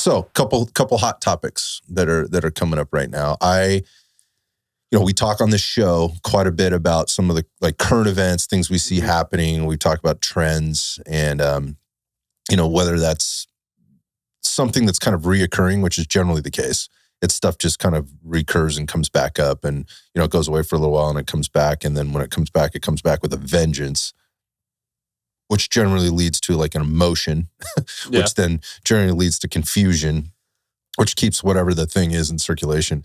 So couple hot topics that are coming up right now. We talk on this show quite a bit about some of the like current events, things we see happening. We talk about trends and, whether that's something that's kind of reoccurring, which is generally the case. It's stuff just kind of recurs and comes back up and, it goes away for a little while and it comes back. And then when it comes back with a vengeance, which generally leads to like an emotion, which then generally leads to confusion, which keeps whatever the thing is in circulation.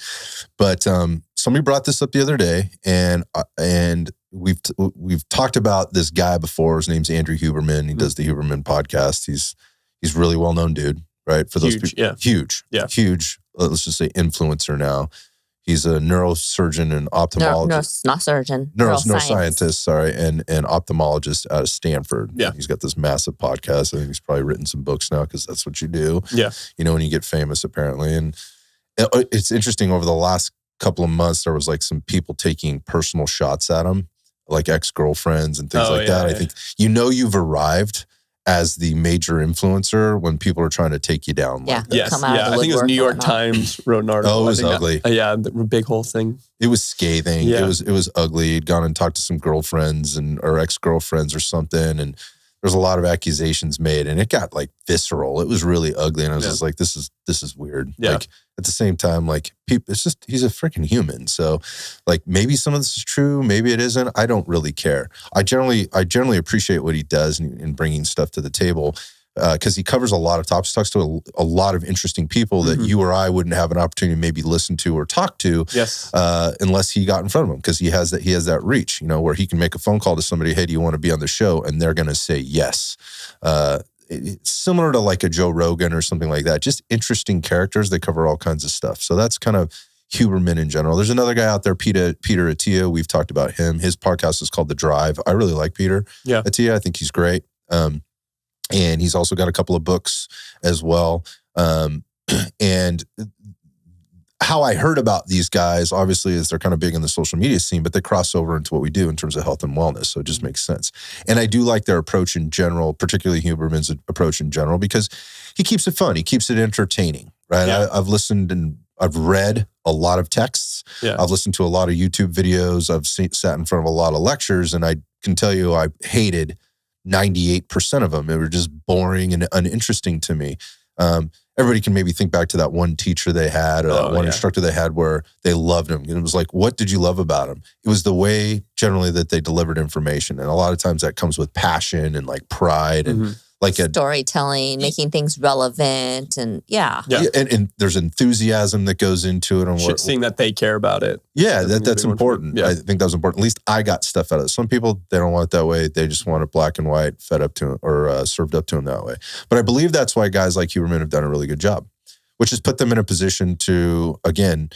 But somebody brought this up the other day, and we've talked about this guy before. His name's Andrew Huberman. He does the Huberman podcast. He's really well known dude, right? For those people, huge. Let's just say influencer now. He's a neurosurgeon and ophthalmologist. Not surgeon. Neuroscientist, sorry, and ophthalmologist out of Stanford. Yeah. He's got this massive podcast. I think he's probably written some books now because that's what you do. Yeah. When you get famous, apparently. And it's interesting, over the last couple of months, there was like some people taking personal shots at him, like ex-girlfriends and things that. I think you've arrived as the major influencer when people are trying to take you down. Yeah, I think it was New York Times wrote an article. Oh, it was ugly. The big whole thing. It was scathing. Yeah. It was ugly. He'd gone and talked to some girlfriends or ex-girlfriends or something, and there's a lot of accusations made, and it got like visceral. It was really ugly, and I was just like, this is weird. Yeah. Like at the same time, like it's just, he's a freaking human. So like maybe some of this is true, maybe it isn't. I don't really care. I generally appreciate what he does in bringing stuff to the table. Because he covers a lot of topics, talks to a lot of interesting people that you or I wouldn't have an opportunity to maybe listen to or talk to, unless he got in front of them. Because he has that reach, where he can make a phone call to somebody, hey, do you want to be on the show? And they're going to say yes. It's similar to like a Joe Rogan or something like that. Just interesting characters. They cover all kinds of stuff. So that's kind of Huberman in general. There's another guy out there, Peter Attia. We've talked about him. His podcast is called The Drive. I really like Peter Attia. I think he's great. And he's also got a couple of books as well. And how I heard about these guys, obviously, is they're kind of big in the social media scene, but they cross over into what we do in terms of health and wellness. So it just makes sense. And I do like their approach in general, particularly Huberman's approach in general, because he keeps it fun. He keeps it entertaining, right? Yeah. I've listened and I've read a lot of texts. Yeah. I've listened to a lot of YouTube videos. I've sat in front of a lot of lectures, and I can tell you I hated 98% of them. They were just boring and uninteresting to me. Everybody can maybe think back to that one teacher they had or that one instructor they had where they loved him. And it was like, what did you love about him? It was the way generally that they delivered information. And a lot of times that comes with passion and like pride and like storytelling, making things relevant, and and there's enthusiasm that goes into it, and seeing that they care about it. Yeah, that's important. I think that was important. At least I got stuff out of it. Some people, they don't want it that way. They just want it black and white, fed up to or served up to them that way. But I believe that's why guys like Huberman have done a really good job, which has put them in a position to again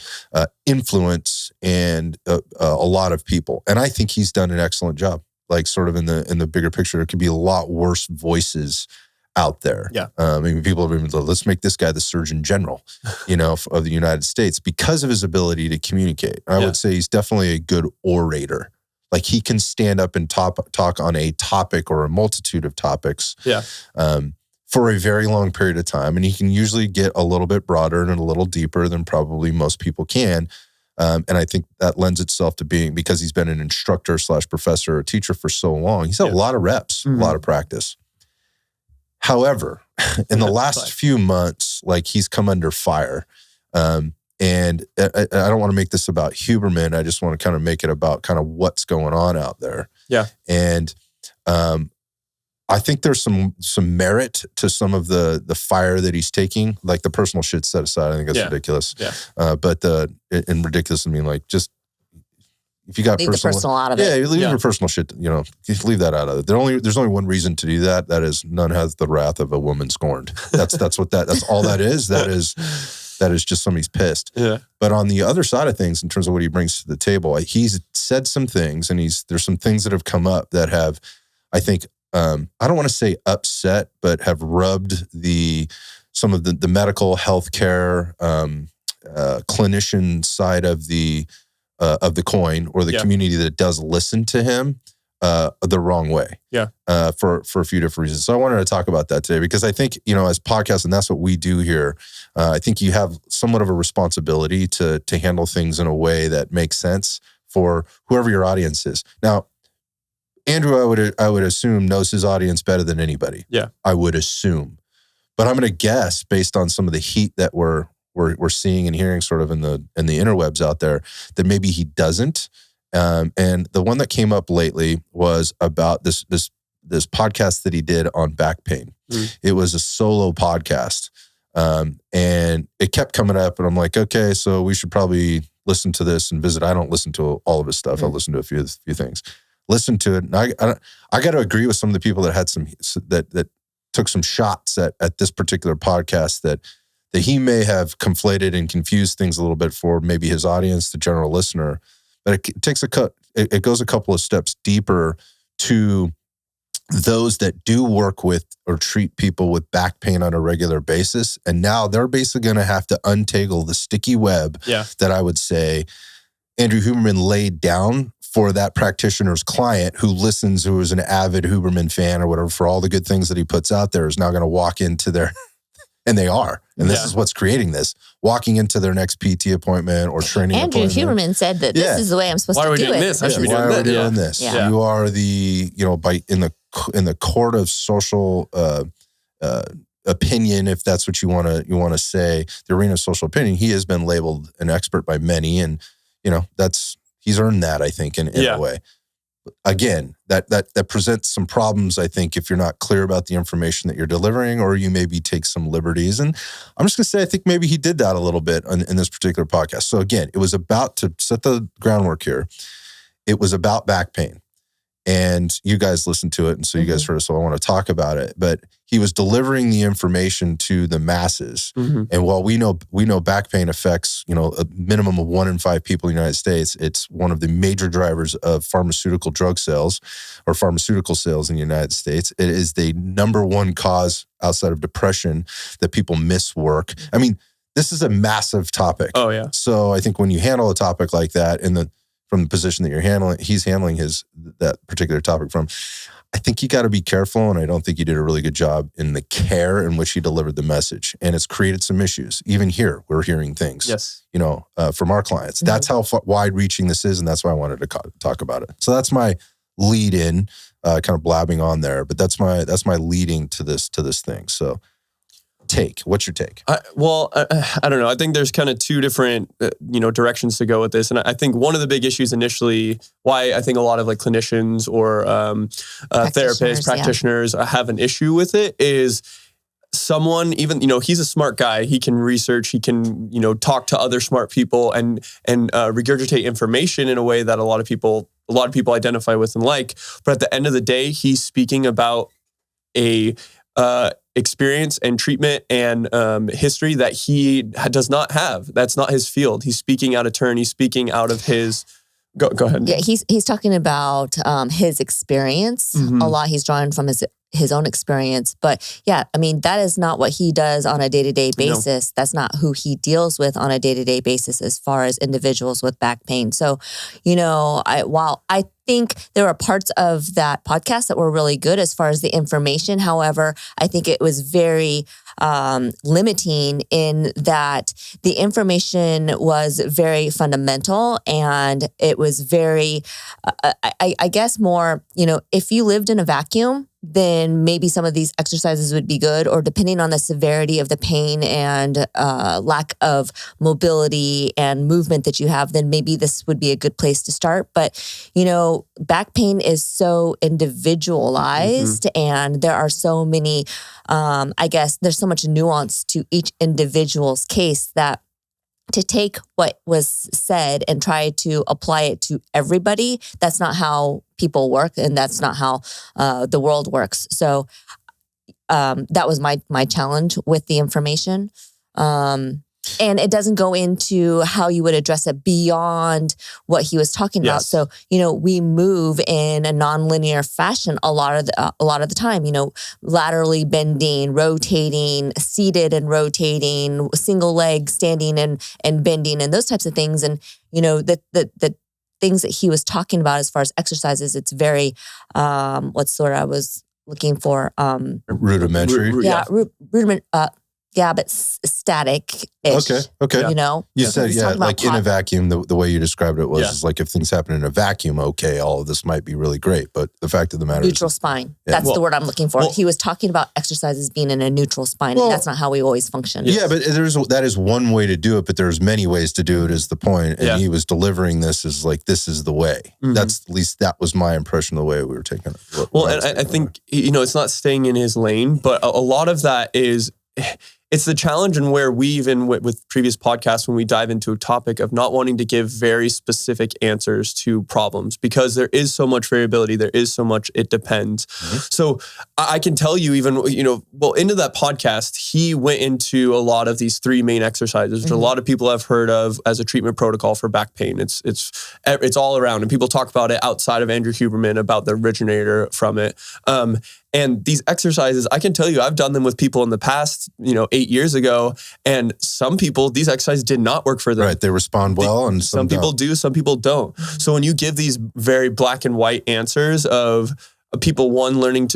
influence and a lot of people. And I think he's done an excellent job. Like sort of in the bigger picture, there could be a lot worse voices out there. Yeah. Maybe people have even thought, let's make this guy the Surgeon General, of the United States because of his ability to communicate. I would say he's definitely a good orator. Like he can stand up and talk on a topic or a multitude of topics. Yeah. For a very long period of time. And he can usually get a little bit broader and a little deeper than probably most people can. And I think that lends itself to being, because he's been an instructor / professor or teacher for so long, he's had a lot of reps, a lot of practice. However, in the last few months, like he's come under fire. And I don't want to make this about Huberman. I just want to kind of make it about kind of what's going on out there. Yeah. And I think there's some merit to some of the fire that he's taking, like the personal shit set aside. I think that's ridiculous. Yeah. But in ridiculous, I mean, like just if you got leave the personal out of it. Yeah, leave your personal shit. Just leave that out of it. There's only one reason to do that. That is, none has the wrath of a woman scorned. That's all that is. That is just somebody's pissed. Yeah. But on the other side of things, in terms of what he brings to the table, he's said some things, and there's some things that have come up that have, I think. I don't want to say upset, but have rubbed some of the medical healthcare clinician side of the coin, or the community that does listen to him, the wrong way. Yeah. For a few different reasons. So I wanted to talk about that today because I think, as podcasts, and that's what we do here, I think you have somewhat of a responsibility to handle things in a way that makes sense for whoever your audience is. Now, Andrew, I would assume knows his audience better than anybody. Yeah. I would assume. But I'm going to guess based on some of the heat that we're seeing and hearing sort of in the interwebs out there that maybe he doesn't. And the one that came up lately was about this podcast that he did on back pain. It was a solo podcast. And it kept coming up and I'm like, okay, so we should probably listen to this and visit. I don't listen to all of his stuff. I'll listen to a few things. Listen to it. And I got to agree with some of the people that had that took some shots at this particular podcast that he may have conflated and confused things a little bit for maybe his audience, the general listener. But it goes a couple of steps deeper to those that do work with or treat people with back pain on a regular basis. And now they're basically going to have to untangle the sticky web that I would say Andrew Huberman laid down for that practitioner's client who listens, who is an avid Huberman fan or whatever, for all the good things that he puts out there, is now going to walk into their... And they are. And this is what's creating this. Walking into their next PT appointment or training Andrew appointment. Huberman said that this is the way I'm supposed to do it. Why are we doing this? I should be Why doing are we that. doing this? Yeah. You are the, in the court of social opinion, if that's what you want to say, the arena of social opinion, he has been labeled an expert by many. And, he's earned that, I think, in a way. Again, that presents some problems, I think, if you're not clear about the information that you're delivering, or you maybe take some liberties. And I'm just going to say, I think maybe he did that a little bit in this particular podcast. So again, it was about, to set the groundwork here, it was about back pain. And you guys listened to it, and so you guys heard it, so I want to talk about it. But he was delivering the information to the masses. And while we know back pain affects, a minimum of 1 in 5 people in the United States, it's one of the major drivers of pharmaceutical drug sales or pharmaceutical sales in the United States. It is the number one cause outside of depression that people miss work. I mean, this is a massive topic. Oh, yeah. So I think when you handle a topic like that from the position that he's handling that particular topic from, I think you got to be careful, and I don't think you did a really good job in the care in which he delivered the message. And it's created some issues. Even here, we're hearing things, from our clients. That's how wide-reaching this is, and that's why I wanted to talk about it. So that's my lead-in, kind of blabbing on there, but that's my leading to this thing. So, what's your take? I don't know. I think there's kind of two different, directions to go with this. And I think one of the big issues initially, why I think a lot of like clinicians or therapists, practitioners have an issue with it is someone, even, he's a smart guy. He can research, he can, talk to other smart people and regurgitate information in a way that a lot of people identify with and like. But at the end of the day, he's speaking about a experience and treatment and history that he does not have. That's not his field. He's speaking out of turn. He's speaking out of his... Go ahead. Yeah, he's talking about his experience. A lot he's drawing from his own experience. But yeah, I mean, that is not what he does on a day-to-day basis. No. That's not who he deals with on a day-to-day basis as far as individuals with back pain. So, while I think there are parts of that podcast that were really good as far as the information. However, I think it was very limiting in that the information was very fundamental and it was very, I guess more, if you lived in a vacuum, then maybe some of these exercises would be good, or depending on the severity of the pain and lack of mobility and movement that you have, then maybe this would be a good place to start. But, back pain is so individualized and there are so many, I guess there's so much nuance to each individual's case that to take what was said and try to apply it to everybody, that's not how people work and that's not how the world works. So that was my challenge with the information. And it doesn't go into how you would address it beyond what he was talking about. So, we move in a nonlinear fashion a lot of the time, laterally bending, rotating, seated and rotating, single leg standing and bending and those types of things. And, the things that he was talking about as far as exercises, it's very, what's the word I was looking for? Rudimentary. Rudiment. But static-ish. Okay. You know? You said, like in a vacuum, the way you described it was is like if things happen in a vacuum, okay, all of this might be really great. But the fact of the matter neutral is... spine. That's the word I'm looking for. He was talking about exercises being in a neutral spine, and that's not how we always function. Yeah, but that is one way to do it, but there's many ways to do it is the point. And he was delivering this as like, this is the way. That's at least that was my impression of the way we were taking it. Well, and I think, it's not staying in his lane, but a lot of that is... It's the challenge and where we even with previous podcasts, when we dive into a topic of not wanting to give very specific answers to problems because there is so much variability. There is so much, it depends. So I can tell you even, into that podcast, he went into a lot of these 3 main exercises, which a lot of people have heard of as a treatment protocol for back pain. It's all around, and people talk about it outside of Andrew Huberman about the originator from it. And these exercises, I can tell you, I've done them with people in the past, 8 years ago, and some people, these exercises did not work for them. Right, they respond well, and some people do, some people don't. So when you give these very black and white answers of people,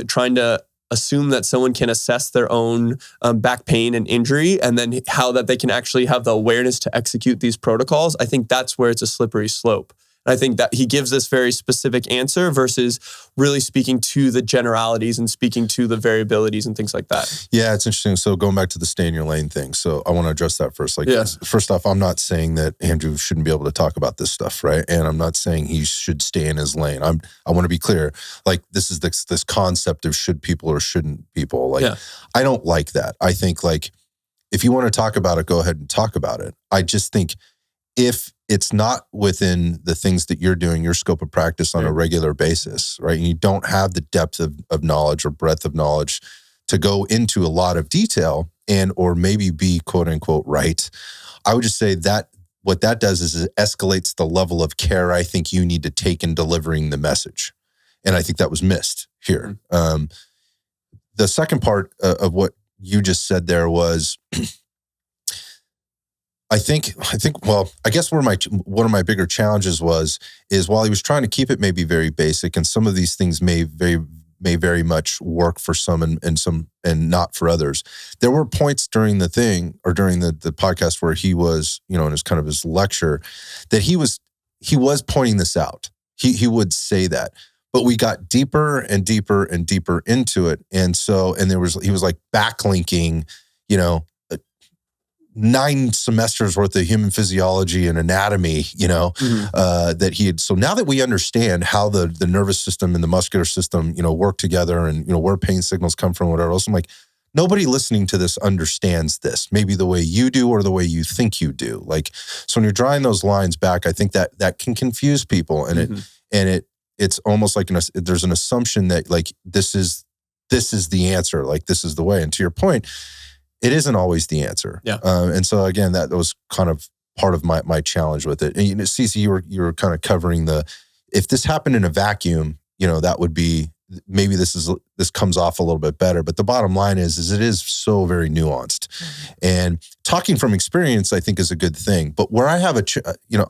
trying to assume that someone can assess their own back pain and injury, and then how that they can actually have the awareness to execute these protocols, I think that's where it's a slippery slope. And I think that he gives this very specific answer versus really speaking to the generalities and speaking to the variabilities and things like that. Yeah, it's interesting. So going back to the stay in your lane thing. So I want to address that first. First off, I'm not saying that Andrew shouldn't be able to talk about this stuff, right? And I'm not saying he should stay in his lane. I want to be clear. Like this is this concept of should people or shouldn't people. I don't like that. I think like if you want to talk about it, go ahead and talk about it. I just think if it's not within the things that you're doing, your scope of practice on a regular basis, right? And you don't have the depth of knowledge or breadth of knowledge to go into a lot of detail and or maybe be quote unquote right. I would just say that what that does is it escalates the level of care I think you need to take in delivering the message. And I think that was missed here. The second part of what you just said there was... I think. Well, I guess one of my bigger challenges is while he was trying to keep it maybe very basic, and some of these things may very much work for some and not for others. There were points during the thing or during the podcast where he was, in his kind of his lecture, that he was pointing this out. He would say that, but we got deeper and deeper and deeper into it, and he was like backlinking, 9 semesters worth of human physiology and anatomy, that he had. So now that we understand how the nervous system and the muscular system, work together and, where pain signals come from, whatever else, I'm like, nobody listening to this understands this, maybe the way you do or the way you think you do. Like, so when you're drawing those lines back, I think that can confuse people. And it's almost like there's an assumption that like, this is the answer, like this is the way. And to your point, it isn't always the answer. Yeah. And so again, that was kind of part of my challenge with it. And CeCe, you were kind of covering if this happened in a vacuum, that would be, maybe this comes off a little bit better. But the bottom line is it is so very nuanced. And talking from experience, I think is a good thing. But where I have I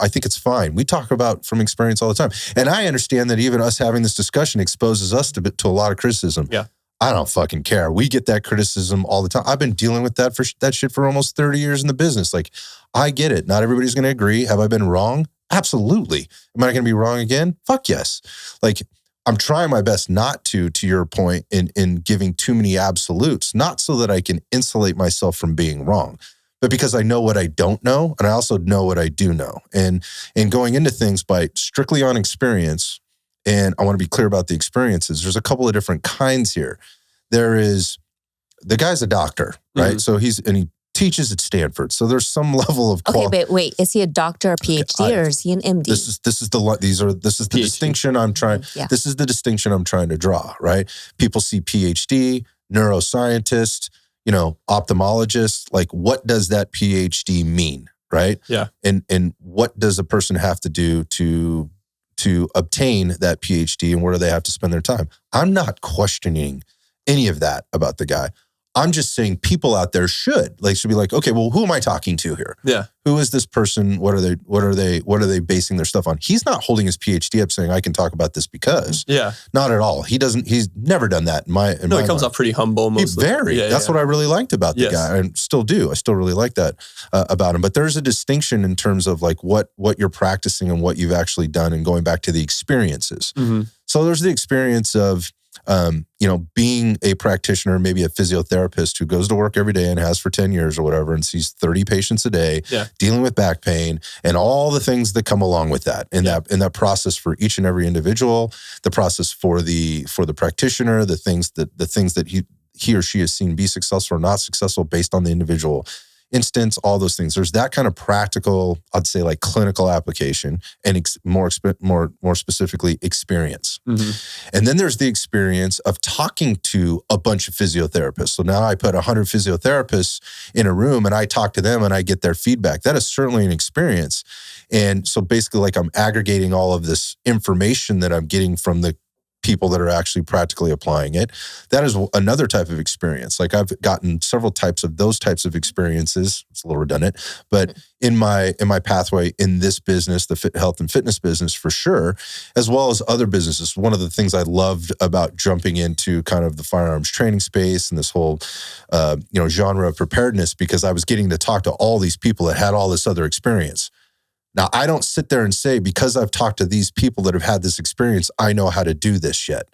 think it's fine. We talk about from experience all the time. And I understand that even us having this discussion exposes us to a lot of criticism. Yeah. I don't fucking care. We get that criticism all the time. I've been dealing with that shit for almost 30 years in the business. Like, I get it. Not everybody's going to agree. Have I been wrong? Absolutely. Am I going to be wrong again? Fuck yes. Like, I'm trying my best not to your point, in giving too many absolutes, not so that I can insulate myself from being wrong, but because I know what I don't know, and I also know what I do know. And going into things by strictly on experience, and I want to be clear about the experiences. There's a couple of different kinds here. There is, the guy's a doctor, right? So he teaches at Stanford. So there's some level of quality. Okay, but wait, is he a doctor, a PhD, or is he an MD? This is the distinction I'm trying. Yeah. This is the distinction I'm trying to draw, right? People see PhD, neuroscientist, ophthalmologist. Like, what does that PhD mean, right? Yeah. And what does a person have to do to obtain that PhD, and where do they have to spend their time? I'm not questioning any of that about the guy. I'm just saying people out there should be like, okay, well, who am I talking to here? Yeah. Who is this person? What are they basing their stuff on? He's not holding his PhD up saying I can talk about this because. Yeah. Not at all. He's never done that in my he comes off pretty humble mostly. That's what I really liked about the guy, and still do. I still really like that about him. But there's a distinction in terms of like what you're practicing and what you've actually done, and going back to the experiences. Mm-hmm. So there's the experience of being a practitioner, maybe a physiotherapist who goes to work every day and has for 10 years or whatever, and sees 30 patients a day, dealing with back pain and all the things that come along with that. And that process for each and every individual, the process for the practitioner, the things that he or she has seen be successful or not successful based on the individual instance, all those things. There's that kind of practical, I'd say like clinical application, and more specifically experience. Mm-hmm. And then there's the experience of talking to a bunch of physiotherapists. So now I put 100 physiotherapists in a room and I talk to them and I get their feedback. That is certainly an experience. And so basically like I'm aggregating all of this information that I'm getting from the people that are actually practically applying it. That is another type of experience. Like I've gotten several types of those types of experiences. It's a little redundant, but in my pathway in this business, the health and fitness business for sure, as well as other businesses. One of the things I loved about jumping into kind of the firearms training space and this whole, genre of preparedness, because I was getting to talk to all these people that had all this other experience. Now, I don't sit there and say, because I've talked to these people that have had this experience, I know how to do this yet.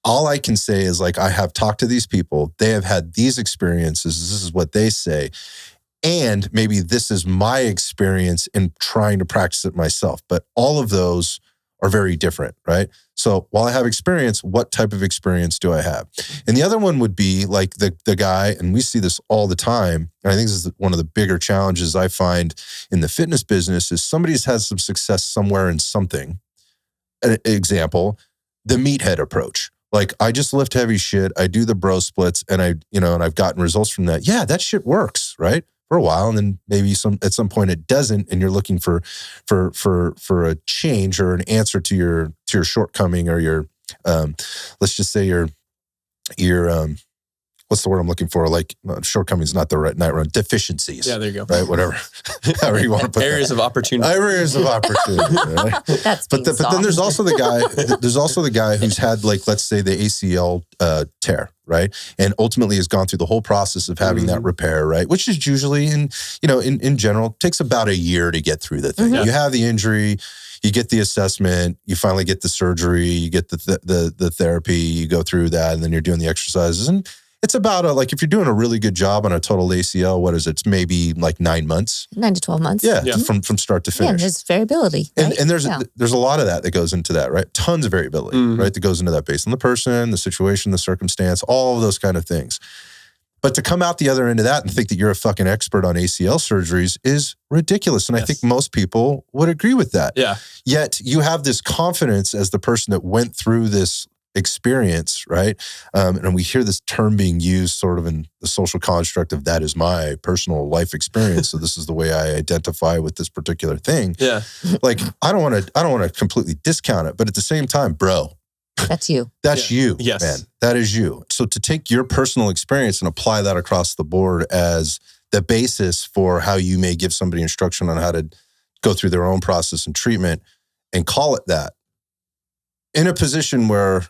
All I can say is like, I have talked to these people. They have had these experiences. This is what they say. And maybe this is my experience in trying to practice it myself. But all of those are very different, right? So while I have experience, what type of experience do I have? And the other one would be like the guy, and we see this all the time, and I think this is one of the bigger challenges I find in the fitness business, is somebody's had some success somewhere in something. An example, the meathead approach. Like, I just lift heavy shit, I do the bro splits, and I've gotten results from that. Yeah, that shit works, right? For a while, and then maybe at some point it doesn't, and you're looking for a change or an answer to your shortcoming, or your let's just say your what's the word I'm looking for? Like, shortcoming is not the right word. Deficiencies. Yeah, there you go. Right, whatever. However you want to put areas of opportunity. Areas of opportunity. Right? But then there's also the guy. There's also the guy who's had, like, let's say the ACL tear, right, and ultimately has gone through the whole process of having that repair, right, which is usually in general takes about a year to get through the thing. You have the injury. You get the assessment, you finally get the surgery, you get the therapy, you go through that, and then you're doing the exercises. And it's about like, if you're doing a really good job on a total ACL, what is it? It's maybe like 9 months. 9 to 12 months. Yeah. From start to finish. Yeah, there's variability. Right? And there's a lot of that goes into that, right? Tons of variability, right? That goes into that based on the person, the situation, the circumstance, all of those kind of things. But to come out the other end of that and think that you're a fucking expert on ACL surgeries is ridiculous. And I think most people would agree with that. Yeah. Yet you have this confidence as the person that went through this experience, right? And we hear this term being used sort of in the social construct of, that is my personal life experience. So this is the way I identify with this particular thing. Yeah. Like, I don't want to completely discount it, but at the same time, bro, that's you. That's you, yes, man. That is you. So to take your personal experience and apply that across the board as the basis for how you may give somebody instruction on how to go through their own process and treatment, and call it that, in a position where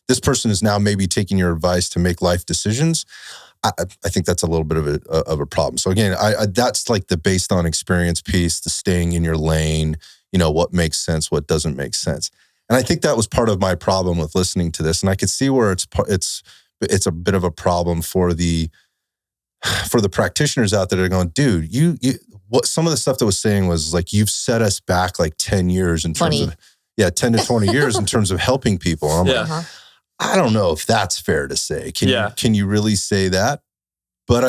this person is now maybe taking your advice to make life decisions, I think that's a little bit of a problem. So again, that's like the based on experience piece, the staying in your lane, what makes sense, what doesn't make sense. And I think that was part of my problem with listening to this. And I could see where it's a bit of a problem for the practitioners out there that are going, dude, what some of the stuff that was saying was like, you've set us back like 10 years in terms of, 10 to 20 years in terms of helping people. And I'm like, I don't know if that's fair to say. Can you really say that? But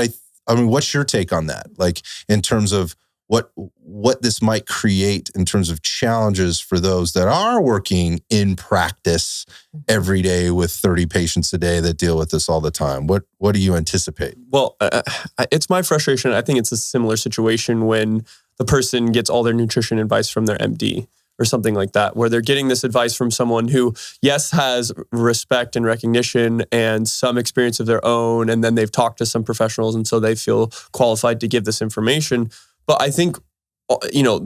I mean, what's your take on that? Like, in terms of what this might create in terms of challenges for those that are working in practice every day with 30 patients a day that deal with this all the time. What do you anticipate? Well, it's my frustration. I think it's a similar situation when the person gets all their nutrition advice from their MD, or something like that, where they're getting this advice from someone who, yes, has respect and recognition and some experience of their own, and then they've talked to some professionals, and so they feel qualified to give this information. But I think,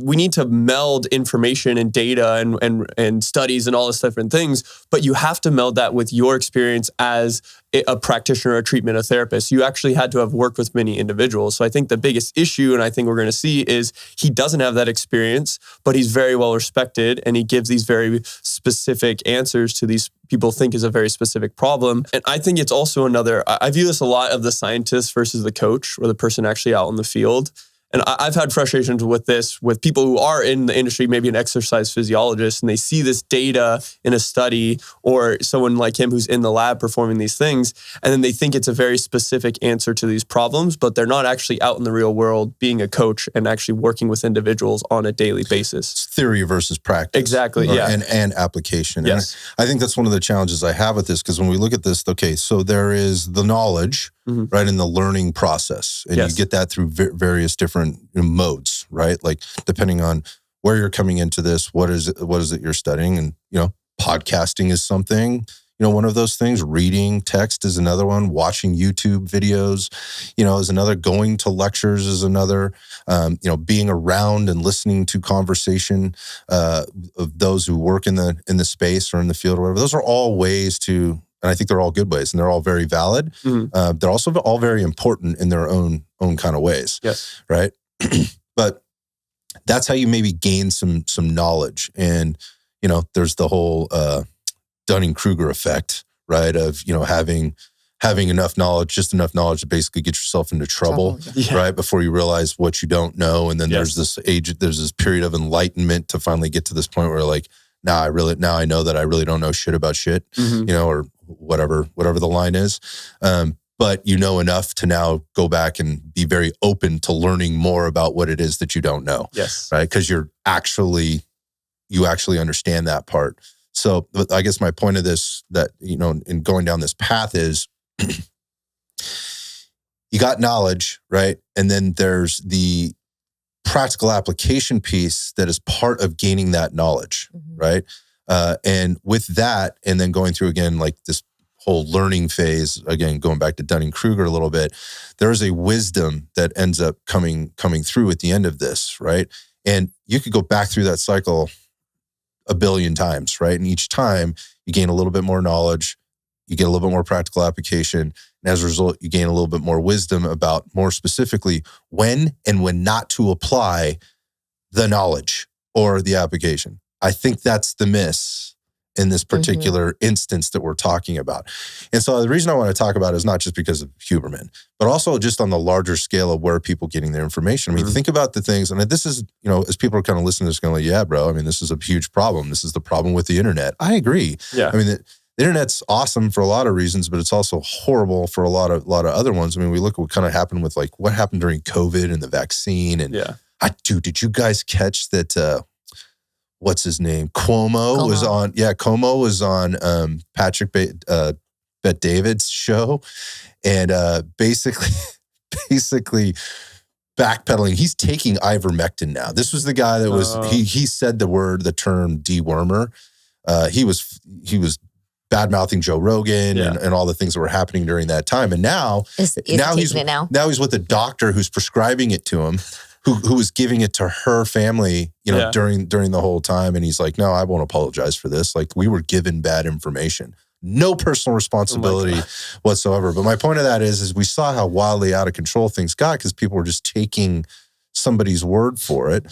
we need to meld information and data and studies and all this different things, but you have to meld that with your experience as a practitioner, a treatment, a therapist. You actually had to have worked with many individuals. So I think the biggest issue, and I think we're going to see, is he doesn't have that experience, but he's very well respected, and he gives these very specific answers to these people think is a very specific problem. And I think it's also I view this a lot of the scientist versus the coach, or the person actually out in the field. And I've had frustrations with this with people who are in the industry, maybe an exercise physiologist, and they see this data in a study, or someone like him who's in the lab performing these things, and then they think it's a very specific answer to these problems, but they're not actually out in the real world being a coach and actually working with individuals on a daily basis. It's theory versus practice. Exactly, yeah. And application. Yes. And I think that's one of the challenges I have with this, because when we look at this, okay, so there is the knowledge, right, in the learning process. And you get that through various different modes, right? Like depending on where you're coming into this, what is it you're studying? And, podcasting is something, one of those things. Reading text is another one. Watching YouTube videos, is another. Going to lectures is another. Being around and listening to conversation of those who work in the space or in the field or whatever. Those are all ways to, and I think they're all good ways, and they're all very valid. They're also all very important in their own kind of ways. Yes. Right. But that's how you maybe gain some knowledge. And, there's the whole Dunning-Kruger effect, right? Of, having enough knowledge, just enough knowledge to basically get yourself into trouble, right? Before you realize what you don't know. And then there's this period of enlightenment to finally get to this point where like, now I know that I really don't know shit about shit, or whatever the line is. But you know enough to now go back and be very open to learning more about what it is that you don't know. Yes. Right? Because you actually understand that part. So I guess my point of this, that, in going down this path is you got knowledge, right? And then there's the practical application piece that is part of gaining that knowledge, right? And with that, and then going through again, like this whole learning phase, again, going back to Dunning-Kruger a little bit, there is a wisdom that ends up coming through at the end of this, right? And you could go back through that cycle a billion times, right? And each time you gain a little bit more knowledge, you get a little bit more practical application, and as a result, you gain a little bit more wisdom about, more specifically, when and when not to apply the knowledge or the application. I think that's the miss in this particular instance that we're talking about. And so the reason I want to talk about it is not just because of Huberman, but also just on the larger scale of where people are getting their information. I mean, think about the things, and this is, as people are kind of listening to this, going like, yeah, bro, I mean, this is a huge problem. This is the problem with the internet. I agree. Yeah. I mean, the internet's awesome for a lot of reasons, but it's also horrible for a lot of other ones. I mean, we look at what kind of happened with like what happened during COVID and the vaccine. And did you guys catch that, what's his name? Cuomo was on. Yeah, Cuomo was on Patrick Bet David's show, and basically backpedaling. He's taking ivermectin now. This was the guy that was he said the term dewormer. He was bad-mouthing Joe Rogan and all the things that were happening during that time. And now he's with a doctor who's prescribing it to him, who was giving it to her family, during the whole time. And he's like, no, I won't apologize for this. Like, we were given bad information. No personal responsibility whatsoever. But my point of that is we saw how wildly out of control things got because people were just taking somebody's word for it,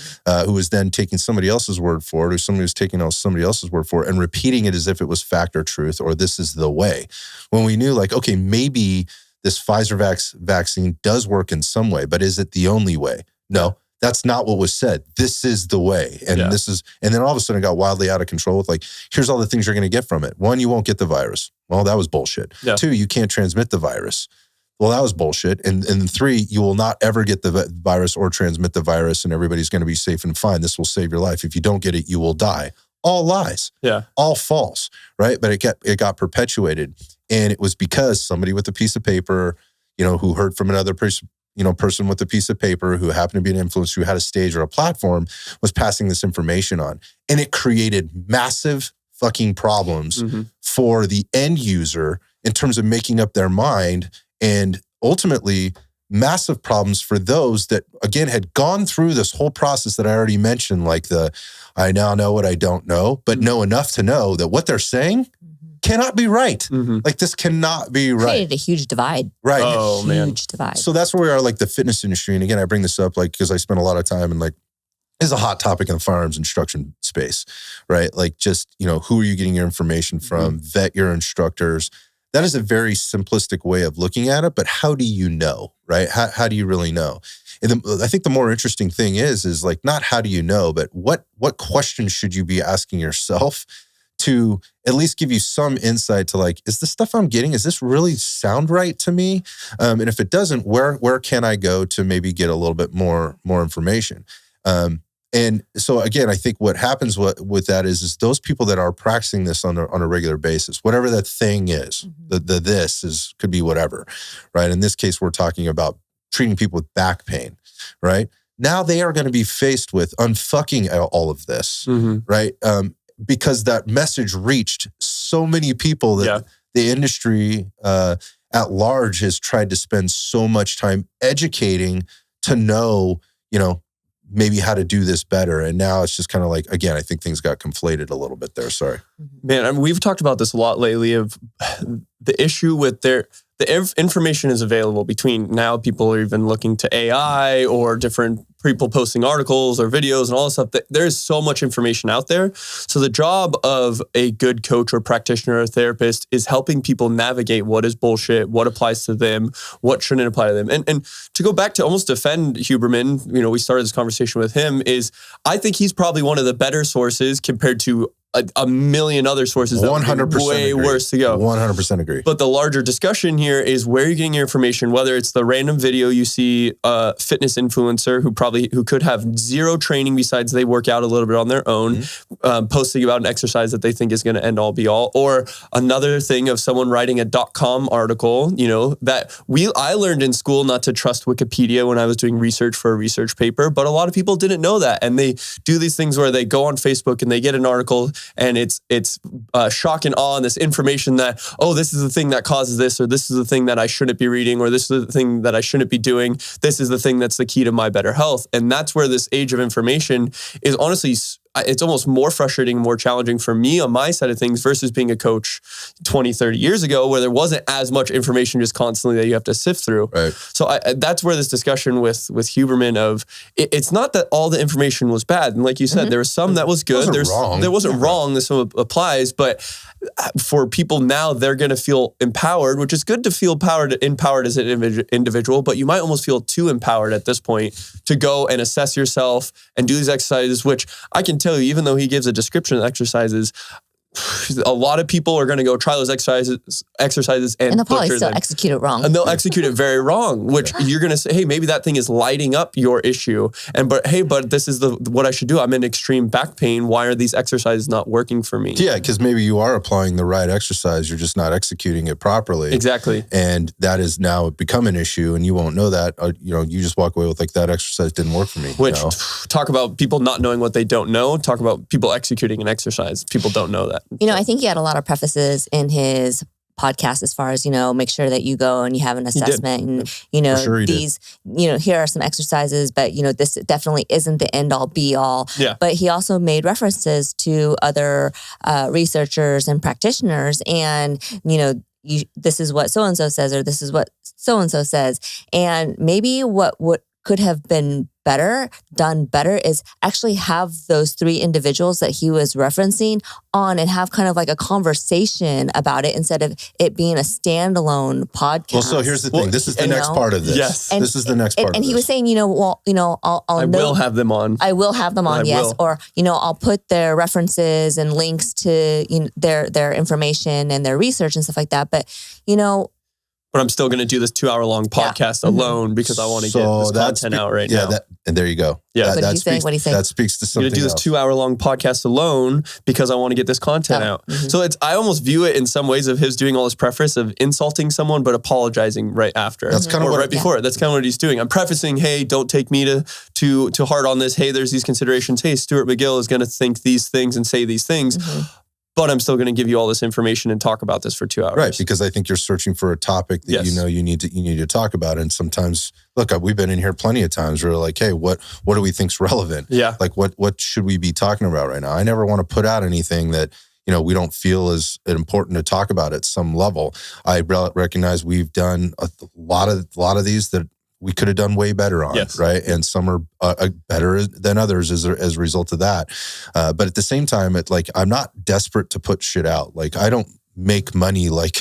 who was then taking somebody else's word for it, or somebody was taking somebody else's word for it and repeating it as if it was fact or truth, or this is the way. When we knew, like, okay, maybe this Pfizer vaccine does work in some way, but is it the only way? No, that's not what was said. This is the way. And and then all of a sudden it got wildly out of control with like, here's all the things you're going to get from it. 1, you won't get the virus. Well, that was bullshit. Yeah. 2, you can't transmit the virus. Well, that was bullshit. And 3, you will not ever get the virus or transmit the virus, and everybody's going to be safe and fine. This will save your life. If you don't get it, you will die. All lies. Yeah. All false, right? But it got perpetuated. And it was because somebody with a piece of paper, who heard from another person with a piece of paper who happened to be an influencer who had a stage or a platform was passing this information on. And it created massive fucking problems for the end user in terms of making up their mind, and ultimately massive problems for those that, again, had gone through this whole process that I already mentioned, like I now know what I don't know, but know enough to know that what they're saying cannot be right. Like, this cannot be right. Created a huge divide. Right. Oh, man. Huge divide. So that's where we are, like the fitness industry. And again, I bring this up like because I spend a lot of time and like this is a hot topic in the firearms instruction space, right? Like just, who are you getting your information from? Vet your instructors. That is a very simplistic way of looking at it, but how do you know, right? How do you really know? And I think the more interesting thing is like not how do you know, but what questions should you be asking yourself to at least give you some insight to like, is the stuff I'm getting, is this really sound right to me? And if it doesn't, where can I go to maybe get a little bit more information? And so again, I think what happens with that is those people that are practicing this on a regular basis, whatever that thing is, this could be whatever, right? In this case, we're talking about treating people with back pain, right? Now they are going to be faced with unfucking all of this, right? Because that message reached so many people that the industry at large has tried to spend so much time educating to know, maybe how to do this better. And now it's just kind of like, again, I think things got conflated a little bit there. Sorry. Man, we've talked about this a lot lately of the issue with the information is available between now people are even looking to AI or different people posting articles or videos and all this stuff. There's so much information out there. So the job of a good coach or practitioner or therapist is helping people navigate what is bullshit, what applies to them, what shouldn't apply to them. And to go back to almost defend Huberman, we started this conversation with him, is I think he's probably one of the better sources compared to a million other sources that 100% way agree. Worse to go. 100% agree. But the larger discussion here is where you're getting your information, whether it's the random video you see a fitness influencer who could have zero training besides they work out a little bit on their own, posting about an exercise that they think is going to end all be all, or another thing of someone writing a .com article, I learned in school not to trust Wikipedia when I was doing research for a research paper, but a lot of people didn't know that. And they do these things where they go on Facebook and they get an article and it's shock and awe and this information that, oh, this is the thing that causes this, or this is the thing that I shouldn't be reading, or this is the thing that I shouldn't be doing. This is the thing that's the key to my better health. And that's where this age of information is honestly, it's almost more frustrating, more challenging for me on my side of things versus being a coach 20, 30 years ago where there wasn't as much information just constantly that you have to sift through. Right. So that's where this discussion with Huberman of, it's not that all the information was bad. And like you said, there was some that was good. There wasn't wrong. This one applies, but for people now, they're going to feel empowered, which is good to feel empowered as an individual, but you might almost feel too empowered at this point to go and assess yourself and do these exercises, which I can tell you, even though he gives a description of exercises, a lot of people are going to go try those exercises and they'll probably still execute it wrong. And they'll execute it very wrong, which you're going to say, hey, maybe that thing is lighting up your issue. But this is what I should do. I'm in extreme back pain. Why are these exercises not working for me? Yeah, because maybe you are applying the right exercise. You're just not executing it properly. Exactly. And that is now become an issue and you won't know that. You just walk away with like, that exercise didn't work for me. Which, talk about people not knowing what they don't know. Talk about people executing an exercise. People don't know that. I think he had a lot of prefaces in his podcast as far as, make sure that you go and you have an assessment and, here are some exercises, but, this definitely isn't the end all be all. Yeah. But he also made references to other researchers and practitioners and, this is what so-and-so says, or this is what so-and-so says. And maybe what could have been done better is actually have those three individuals that he was referencing on and have kind of like a conversation about it instead of it being a standalone podcast. Well, so here's the thing. This is the next part of this. Yes. This is the next part of this. And he was saying, I will have them on. I will have them on, yes. Or, I'll put their references and links to their information and their research and stuff like that. But, but I'm still going to do this 2-hour-long podcast alone because I want to get this content out right now. And there you go. Yeah. What do you say? That speaks to something I'm going to do this 2-hour-long podcast alone because I want to get this content out. Mm-hmm. So I almost view it in some ways of his doing all this preface of insulting someone, but apologizing right after. That's kind of right before it. That's kind of what he's doing. I'm prefacing, hey, don't take me to heart on this. Hey, there's these considerations. Hey, Stuart McGill is going to think these things and say these things. Mm-hmm. But I'm still going to give you all this information and talk about this for 2 hours. Right, because I think you're searching for a topic that you need to talk about. And sometimes, look, we've been in here plenty of times where we're like, hey, what do we think's relevant? Yeah. Like what should we be talking about right now? I never want to put out anything that, we don't feel is important to talk about at some level. I recognize we've done a lot of these that we could have done way better on, right? And some are better than others as a result of that. But at the same time, I'm not desperate to put shit out. Like, I don't make money like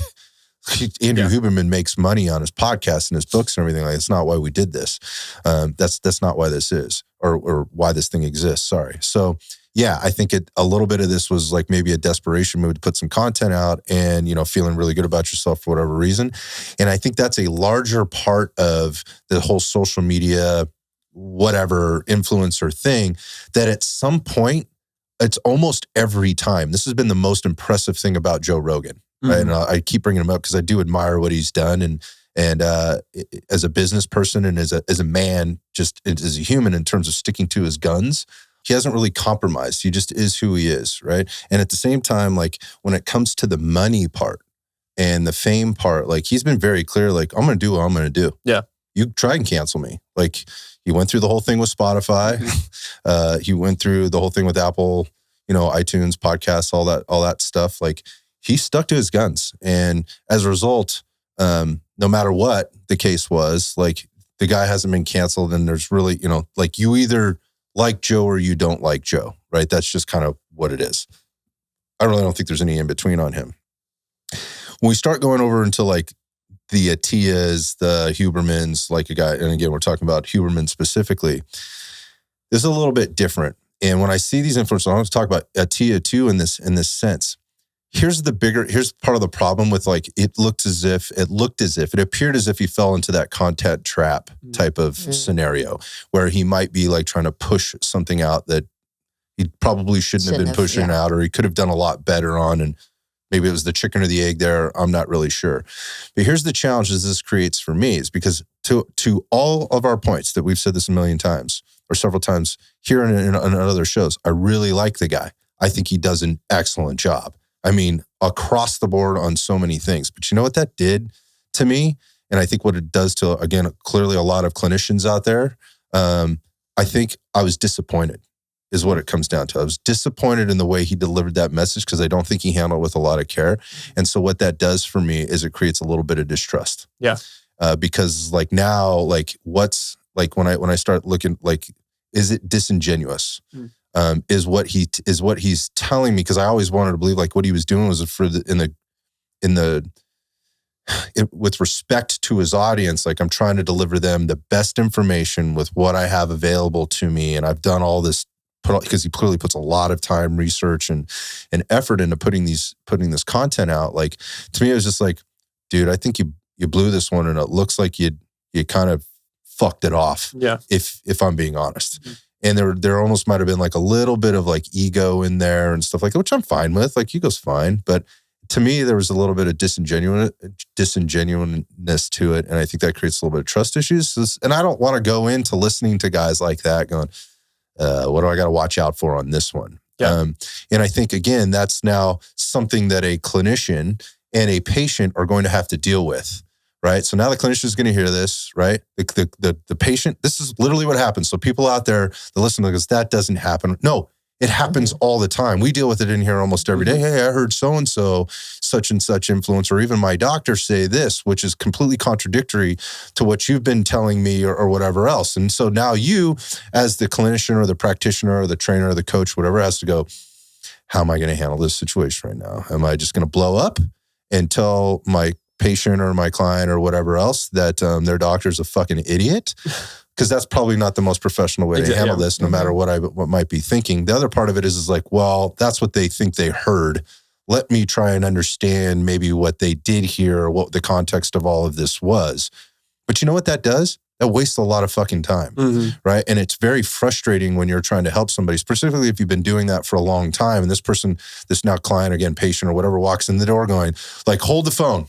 Andrew Huberman makes money on his podcast and his books and everything. Like, that's not why we did this. That's not why this is, or why this thing exists. Sorry. So, yeah, I think a little bit of this was like maybe a desperation move to put some content out and, feeling really good about yourself for whatever reason. And I think that's a larger part of the whole social media, whatever influencer thing, that at some point, it's almost every time. This has been the most impressive thing about Joe Rogan. Right? And I keep bringing him up because I do admire what he's done. And as a business person and as a man, just as a human in terms of sticking to his guns, he hasn't really compromised. He just is who he is, right? And at the same time, like when it comes to the money part and the fame part, like he's been very clear, like, I'm going to do what I'm going to do. Yeah. You try and cancel me. Like he went through the whole thing with Spotify. He went through the whole thing with Apple, iTunes, podcasts, all that stuff. Like he stuck to his guns. And as a result, no matter what the case was, like the guy hasn't been canceled. And there's really, like you either like Joe or you don't like Joe, right? That's just kind of what it is. I really don't think there's any in between on him. When we start going over into like the Atias, the Hubermans, like a guy, and again, we're talking about Huberman specifically, this is a little bit different. And when I see these influencers, I want to talk about Atia too in this sense. Here's part of the problem with like, it appeared as if he fell into that content trap type of scenario where he might be like trying to push something out that he probably shouldn't have been pushing out, or he could have done a lot better on. And maybe it was the chicken or the egg there. I'm not really sure. But here's the challenges this creates for me is because to all of our points that we've said this a million times or several times here and on other shows, I really like the guy. I think he does an excellent job. I mean, across the board on so many things. But you know what that did to me? And I think what it does to, again, clearly a lot of clinicians out there, I think I was disappointed is what it comes down to. I was disappointed in the way he delivered that message because I don't think he handled it with a lot of care. And so what that does for me is it creates a little bit of distrust. Yeah. Because like now, like what's like when I start looking, like, is it disingenuous? Is what he's telling me, because I always wanted to believe like what he was doing was with respect to his audience, like I'm trying to deliver them the best information with what I have available to me, and I've done all this because he clearly puts a lot of time, research, and effort into putting this content out. Like to me, it was just like, dude, I think you blew this one, and it looks like you kind of fucked it off. Yeah, if I'm being honest. And there almost might have been like a little bit of like ego in there and stuff like that, which I'm fine with. Like ego's fine. But to me, there was a little bit of disingenuousness to it. And I think that creates a little bit of trust issues. And I don't want to go into listening to guys like that going, what do I got to watch out for on this one? Yeah. And I think, again, that's now something that a clinician and a patient are going to have to deal with. Right. So now the clinician is going to hear this, right? The patient, this is literally what happens. So people out there that listen to this, that doesn't happen. No, it happens all the time. We deal with it in here almost every day. Hey, I heard so-and-so, such and such influencer, or even my doctor say this, which is completely contradictory to what you've been telling me or whatever else. And so now you, as the clinician or the practitioner or the trainer or the coach, whatever, has to go, how am I going to handle this situation right now? Am I just going to blow up and tell my patient or my client or whatever else that their doctor's a fucking idiot? Because that's probably not the most professional way to handle this, no matter what might be thinking. The other part of it is like, well, that's what they think they heard let me try and understand maybe what they did here or what the context of all of this was. But you know what that does? That wastes a lot of fucking time, right? And it's very frustrating when you're trying to help somebody, specifically if you've been doing that for a long time and this person, this now client, again, patient or whatever, walks in the door going, like, hold the phone.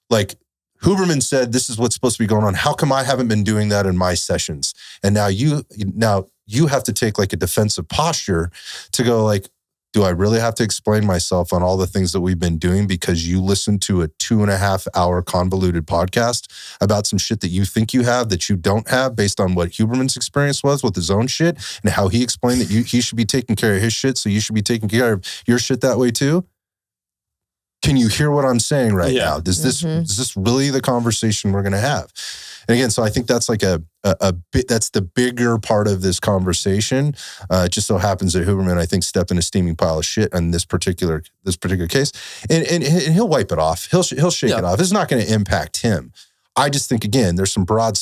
Like, Huberman said, this is what's supposed to be going on. How come I haven't been doing that in my sessions? And now you have to take like a defensive posture to go like, do I really have to explain myself on all the things that we've been doing because you listened to a 2.5 hour convoluted podcast about some shit that you think you have that you don't have based on what Huberman's experience was with his own shit and how he explained that he should be taking care of his shit, so you should be taking care of your shit that way too? Can you hear what I'm saying right now? Is this really the conversation we're going to have? And again, so I think that's like a bit, that's the bigger part of this conversation. It just so happens that Huberman, I think, stepped in a steaming pile of shit on this particular case, and he'll wipe it off. He'll shake it off. It's not going to impact him. I just think, again, there's some broad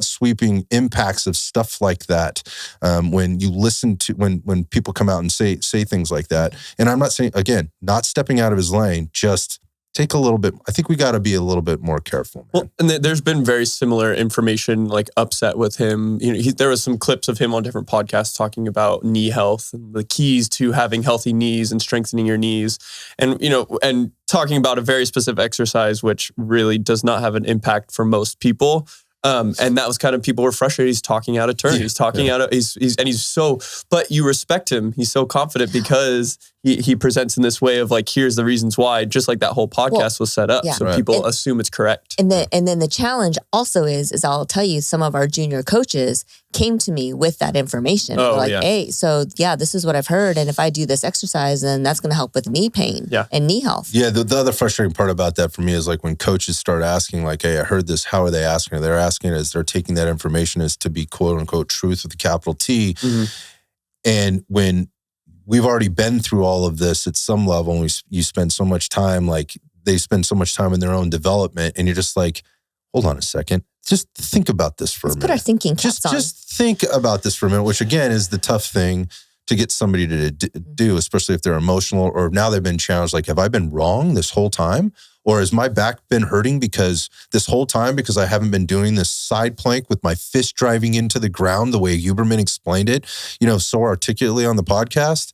sweeping impacts of stuff like that when you listen to when people come out and say things like that. And I'm not saying, again, not stepping out of his lane, just take a little bit. I think we got to be a little bit more careful, man. Well, and there's been very similar information like upset with him. You know, there was some clips of him on different podcasts talking about knee health and the keys to having healthy knees and strengthening your knees, and and talking about a very specific exercise which really does not have an impact for most people. And that was kind of, people were frustrated. He's talking out of turn. He's talking out of, he's so, but you respect him. He's so confident because he presents in this way of like, here's the reasons why, just like that whole podcast was set up. So people assume it's correct. And then the challenge also is I'll tell you, some of our junior coaches came to me with that information. They're like, hey, so this is what I've heard. And if I do this exercise, then that's going to help with knee pain and knee health. Yeah. The other frustrating part about that for me is like when coaches start asking like, hey, I heard this. How are they asking? They're asking as they're taking that information as to be quote unquote truth with a capital T. And when we've already been through all of this at some level, and you spend so much time, like they spend so much time in their own development, and you're just like, hold on a second. Just think about this for a minute. Put our thinking caps on. Just think about this for a minute, which again is the tough thing to get somebody to do, especially if they're emotional or now they've been challenged. Like, have I been wrong this whole time? Or has my back been hurting because this whole time because I haven't been doing this side plank with my fist driving into the ground the way Huberman explained it, so articulately on the podcast?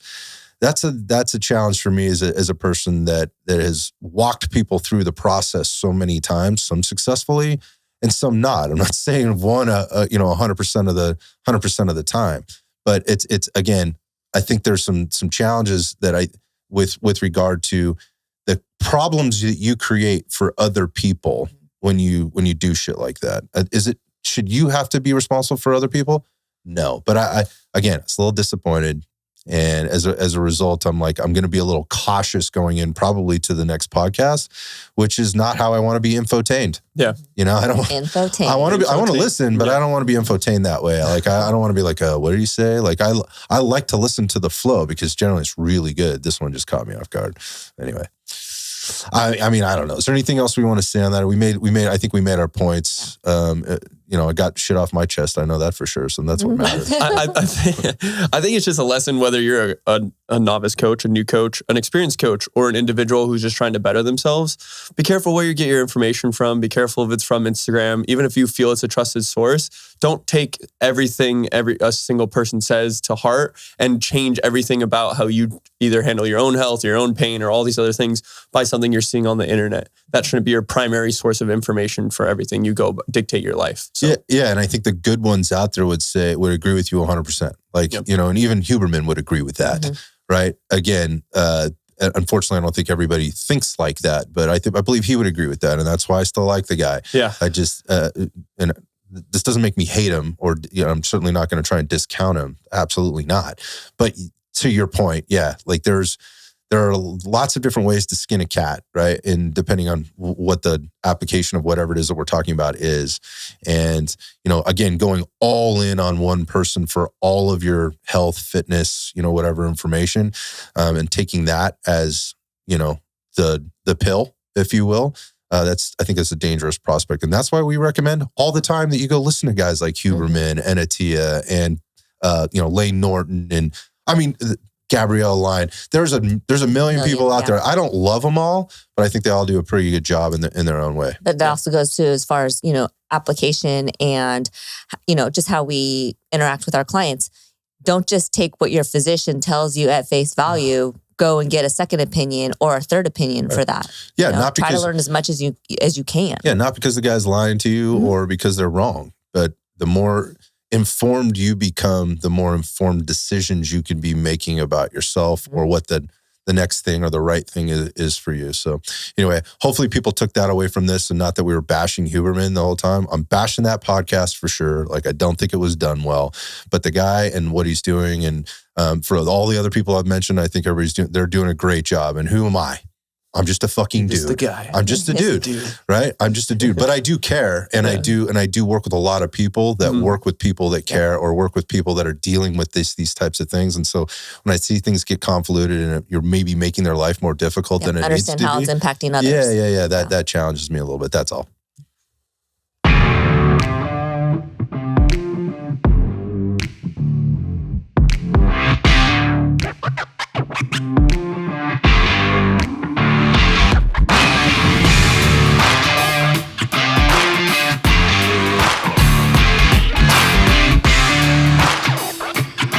That's a challenge for me as a person that has walked people through the process so many times, some successfully and some not. I'm not saying one, 100% of the time, but it's again, I think there's some challenges that with regard to the problems that you create for other people when you do shit like that. Should you have to be responsible for other people? No, but I again, it's a little disappointed. And as a result, I'm like, I'm going to be a little cautious going in probably to the next podcast, which is not how I want to be infotained. Yeah. I don't infotained. I want to listen, but I don't want to be infotained that way. Like, I don't want to be like, what did you say? Like, I like to listen to the flow because generally it's really good. This one just caught me off guard. Anyway. I mean, I don't know. Is there anything else we want to say on that? I think we made our points. I got shit off my chest. I know that for sure. So that's what matters. I think it's just a lesson, whether you're a novice coach, a new coach, an experienced coach, or an individual who's just trying to better themselves. Be careful where you get your information from. Be careful if it's from Instagram. Even if you feel it's a trusted source, don't take everything a single person says to heart and change everything about how you either handle your own health, your own pain, or all these other things by something you're seeing on the internet. That shouldn't be your primary source of information for everything you go dictate your life. So. Yeah, and I think the good ones out there would agree with you 100%. Like, and even Huberman would agree with that, right? Again, unfortunately, I don't think everybody thinks like that, but I believe he would agree with that, and that's why I still like the guy. Yeah, I just and this doesn't make me hate him, or I'm certainly not going to try and discount him. Absolutely not. But to your point, like there are lots of different ways to skin a cat, right? And depending on what the application of whatever it is that we're talking about is. And, again, going all in on one person for all of your health, fitness, whatever information, and taking that as, the pill, if you will. I think that's a dangerous prospect. And that's why we recommend all the time that you go listen to guys like Huberman and Atia and, Lane Norton. And I mean, Gabrielle line. There's a million people out there. I don't love them all, but I think they all do a pretty good job in their own way. That also goes to as far as, application and, just how we interact with our clients. Don't just take what your physician tells you at face value. Go and get a second opinion or a third opinion for that. Yeah, not because, try to learn as much as you can. Yeah, not because the guy's lying to you or because they're wrong, but the more informed you become, the more informed decisions you can be making about yourself or what the next thing or the right thing is for you. So anyway, hopefully people took that away from this, and not that we were bashing Huberman the whole time. I'm bashing that podcast for sure. Like, I don't think it was done well, but the guy and what he's doing, and for all the other people I've mentioned, I think they're doing a great job. And who am I? I'm just a fucking dude. Just the guy. I'm just a dude, right? I'm just a dude, but I do care, and I do work with a lot of people that work with people that care, or work with people that are dealing with these types of things. And so when I see things get convoluted and you're maybe making their life more difficult than it needs to be, understand how it's impacting others. Yeah. That challenges me a little bit. That's all.